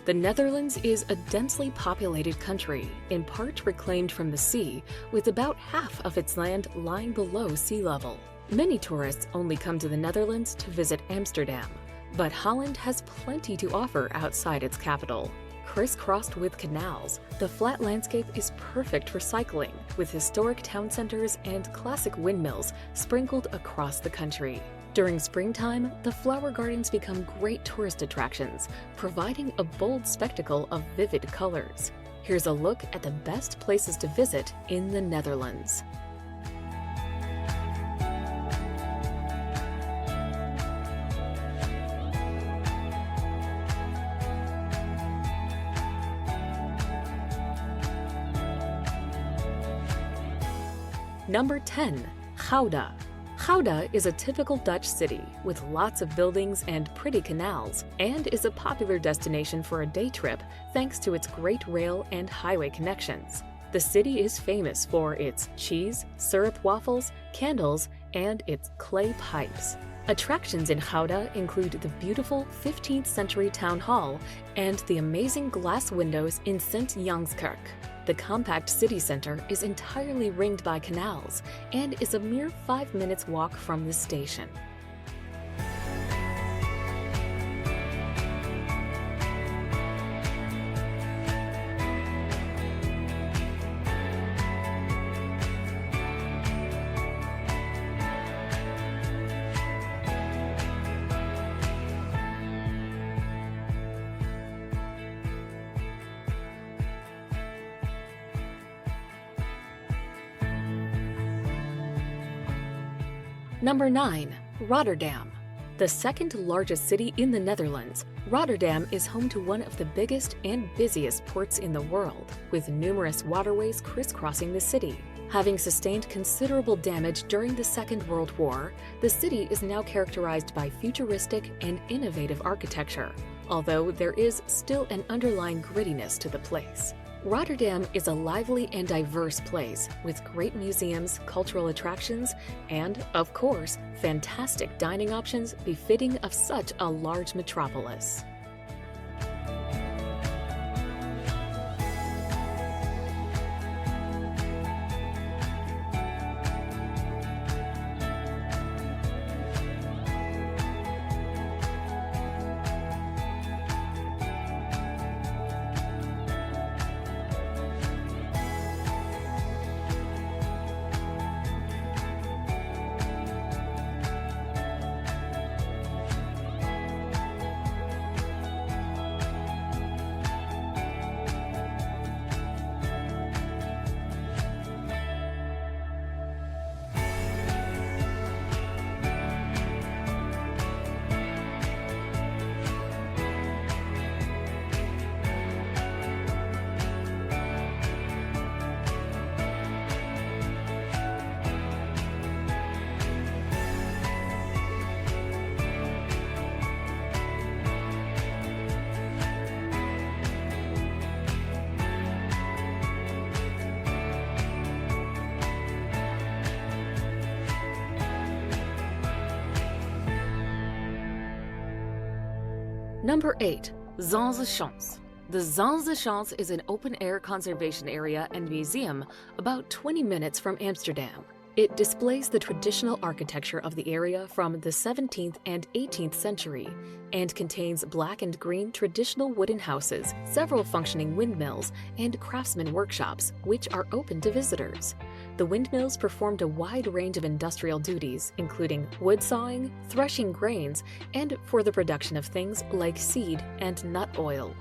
The Netherlands is a densely populated country, in part reclaimed from the sea, with about half of its land lying below sea level. Many tourists only come to the Netherlands to visit Amsterdam, but Holland has plenty to offer outside its capital. Crisscrossed with canals, the flat landscape is perfect for cycling, with historic town centers and classic windmills sprinkled across the country. During springtime, the flower gardens become great tourist attractions, providing a bold spectacle of vivid colors. Here's a look at the best places to visit in the Netherlands. Number 10. Gouda. Gouda is a typical Dutch city with lots of buildings and pretty canals, and is a popular destination for a day trip thanks to its great rail and highway connections. The city is famous for its cheese, syrup waffles, candles, and its clay pipes. Attractions in Gouda include the beautiful 15th century town hall and the amazing glass windows in St. Janskerk. The compact city center is entirely ringed by canals and is a mere 5 minutes walk from the station. Number 9. Rotterdam. The second largest city in the Netherlands, Rotterdam is home to one of the biggest and busiest ports in the world, with numerous waterways crisscrossing the city. Having sustained considerable damage during the Second World War, the city is now characterized by futuristic and innovative architecture, although there is still an underlying grittiness to the place. Rotterdam is a lively and diverse place with great museums, cultural attractions, and, of course, fantastic dining options befitting of such a large metropolis. Number 8. Zaanse. The Zaanse is an open-air conservation area and museum about 20 minutes from Amsterdam. It displays the traditional architecture of the area from the 17th and 18th century and contains black and green traditional wooden houses, several functioning windmills, and craftsman workshops, which are open to visitors. The windmills performed a wide range of industrial duties, including wood sawing, threshing grains, and for the production of things like seed and nut oil.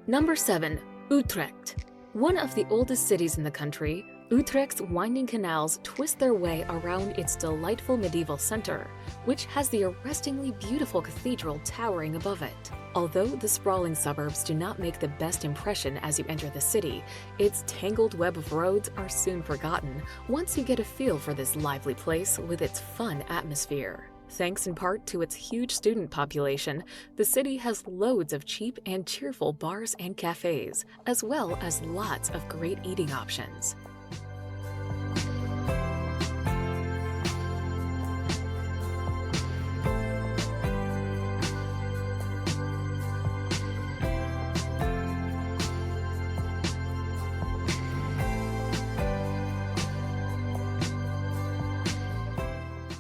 Number 7. Utrecht. One of the oldest cities in the country, Utrecht's winding canals twist their way around its delightful medieval center, which has the arrestingly beautiful cathedral towering above it. Although the sprawling suburbs do not make the best impression as you enter the city, its tangled web of roads are soon forgotten once you get a feel for this lively place with its fun atmosphere. Thanks in part to its huge student population, the city has loads of cheap and cheerful bars and cafes, as well as lots of great eating options.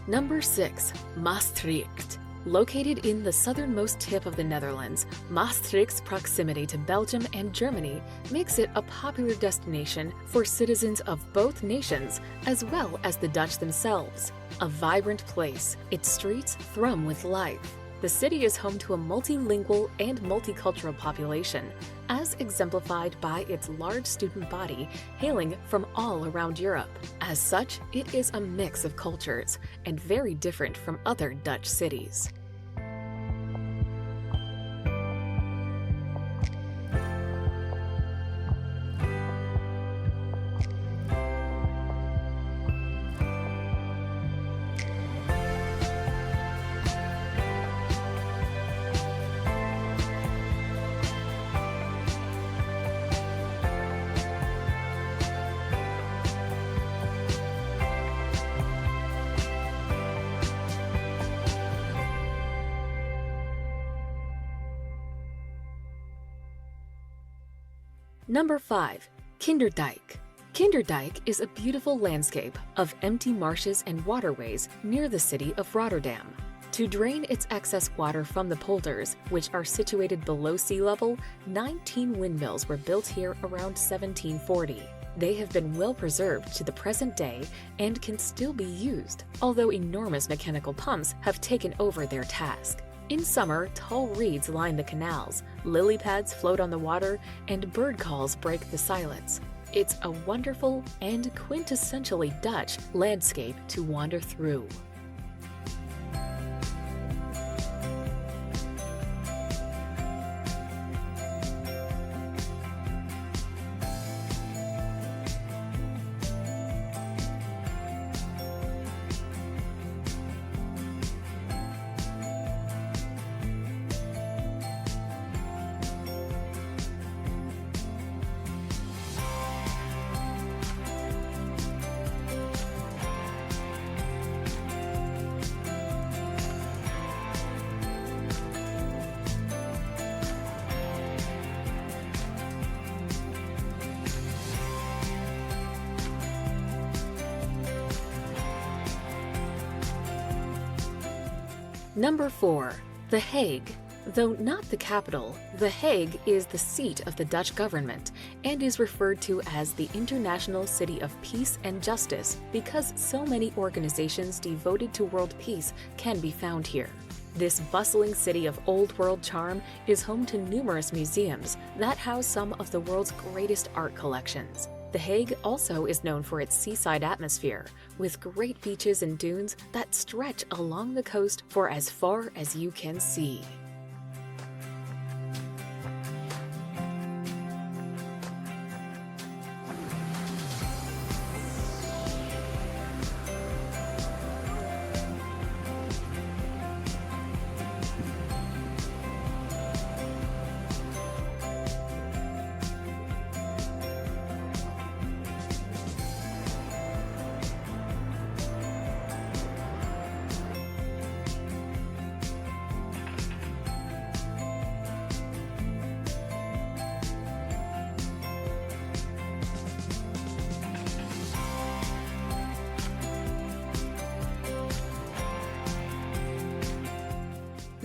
Number 6. Maastricht. Located in the southernmost tip of the Netherlands, Maastricht's proximity to Belgium and Germany makes it a popular destination for citizens of both nations as well as the Dutch themselves. A vibrant place, its streets thrum with life. The city is home to a multilingual and multicultural population, as exemplified by its large student body hailing from all around Europe. As such, it is a mix of cultures and very different from other Dutch cities. Number 5. Kinderdijk. Kinderdijk is a beautiful landscape of empty marshes and waterways near the city of Rotterdam. To drain its excess water from the polders, which are situated below sea level, 19 windmills were built here around 1740. They have been well preserved to the present day and can still be used, although enormous mechanical pumps have taken over their task. In summer, tall reeds line the canals, lily pads float on the water, and bird calls break the silence. It's a wonderful and quintessentially Dutch landscape to wander through. Number 4. The Hague. Though not the capital, The Hague is the seat of the Dutch government and is referred to as the International City of Peace and Justice because so many organizations devoted to world peace can be found here. This bustling city of old world charm is home to numerous museums that house some of the world's greatest art collections. The Hague also is known for its seaside atmosphere, with great beaches and dunes that stretch along the coast for as far as you can see.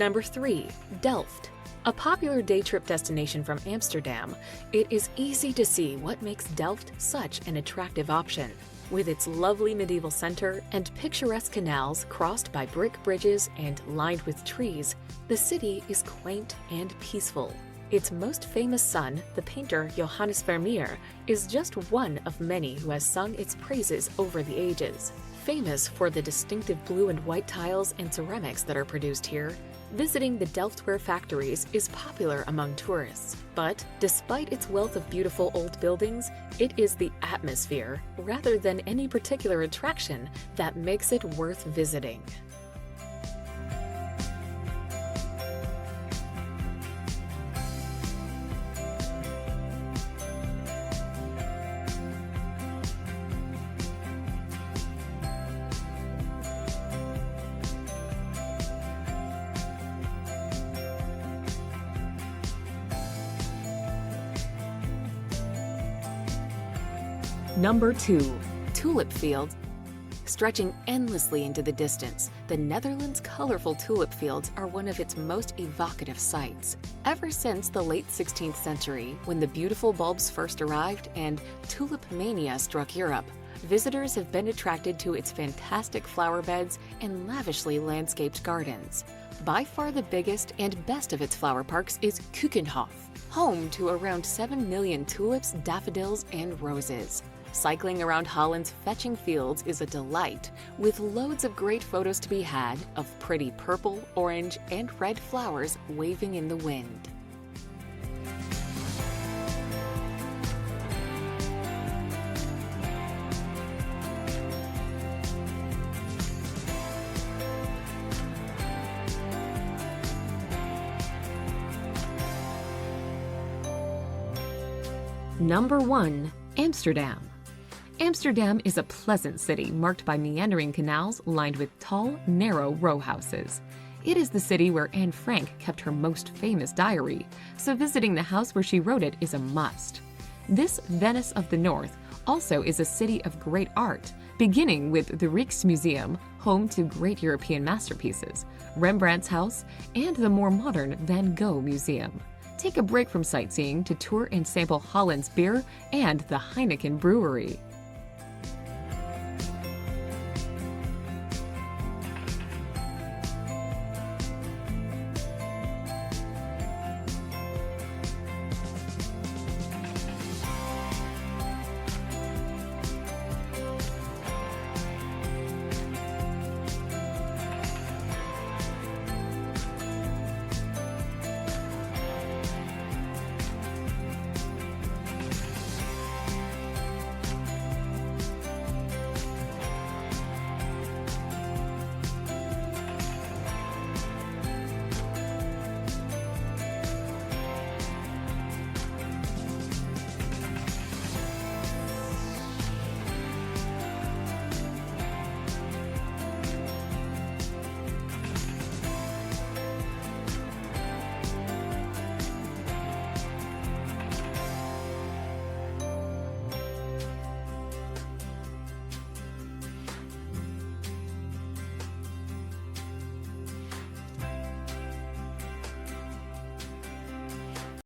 Number 3. Delft. A popular day trip destination from Amsterdam, it is easy to see what makes Delft such an attractive option. With its lovely medieval center and picturesque canals crossed by brick bridges and lined with trees, the city is quaint and peaceful. Its most famous son, the painter Johannes Vermeer, is just one of many who has sung its praises over the ages. Famous for the distinctive blue and white tiles and ceramics that are produced here, visiting the Delftware factories is popular among tourists. But despite its wealth of beautiful old buildings, it is the atmosphere, rather than any particular attraction, that makes it worth visiting. Number 2. Tulip Fields. Stretching endlessly into the distance, the Netherlands' colorful tulip fields are one of its most evocative sights. Ever since the late 16th century, when the beautiful bulbs first arrived and tulip mania struck Europe, visitors have been attracted to its fantastic flower beds and lavishly landscaped gardens. By far the biggest and best of its flower parks is Keukenhof, home to around 7 million tulips, daffodils, and roses. Cycling around Holland's fetching fields is a delight, with loads of great photos to be had of pretty purple, orange, and red flowers waving in the wind. Number 1. Amsterdam. Amsterdam is a pleasant city marked by meandering canals lined with tall, narrow row houses. It is the city where Anne Frank kept her most famous diary, so visiting the house where she wrote it is a must. This Venice of the North also is a city of great art, beginning with the Rijksmuseum, home to great European masterpieces, Rembrandt's house, and the more modern Van Gogh Museum. Take a break from sightseeing to tour and sample Holland's beer and the Heineken Brewery.